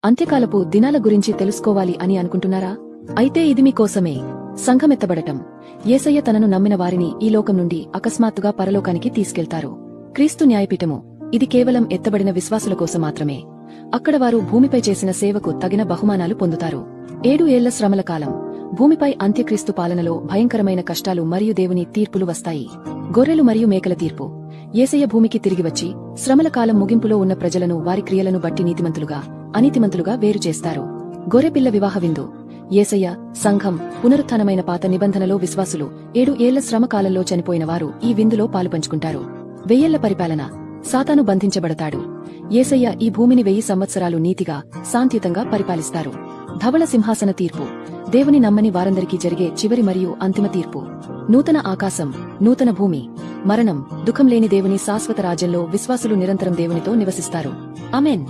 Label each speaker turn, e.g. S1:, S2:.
S1: అంత్యకాలపు దినాల గురించి తెలుసుకోవాలి అని అనుకుంటున్నారా? అయితే ఇది మీకోసమే. సంఘమెత్తబడటం. యేసయ్య తనను నమ్మిన వారిని ఈ లోకం నుండి అకస్మాత్తుగా పరలోకానికి తీసుకెళ్తారు. క్రీస్తు న్యాయపీఠము. ఇది కేవలం ఎత్తబడిన విశ్వాసుల కోసం మాత్రమే. అక్కడ వారు భూమిపై చేసిన సేవకు తగిన బహుమానాలు పొందుతారు. 7 ఏళ్ల శ్రమల కాలం. భూమిపై అంత్యక్రీస్తు పాలనలో భయంకరమైన కష్టాలు మరియు దేవుని తీర్పులు వస్తాయి. గొర్రెలు మరియు మేకల తీర్పు. యేసయ్య భూమికి తిరిగివచ్చి శ్రమల కాలం ముగింపులో ఉన్న ప్రజలను వారి క్రియలను బట్టి నీతిమంతులుగా, అనీతిమంతులుగా వేరు చేస్తారు. గొర్రెపిల్ల వివాహ విందు. యేసయ్య, సంఘం, పునరుత్థానమైన పాత నిబంధనలో విశ్వాసులు 7 ఏళ్ల శ్రమ కాలంలో చనిపోయిన వారు ఈ విందులో పాలుపంచుకుంటారు. 1000 ఏళ్ల పరిపాలన. సాతాను బంధించబడతాడు. యేసయ్య ఈ భూమిని 1000 సంవత్సరాలు నీతిగా, శాంతియుతంగా పరిపాలిస్తారు. ధవళ సింహాసన తీర్పు. దేవుని నమ్మని వారందరికీ జరిగే చివరి మరియు అంతిమ తీర్పు. నూతన ఆకాశం, నూతన భూమి. మరణం, దుఃఖం లేని దేవుని శాశ్వత రాజ్యంలో విశ్వాసులు నిరంతరం దేవునితో నివసిస్తారు. ఆమేన్.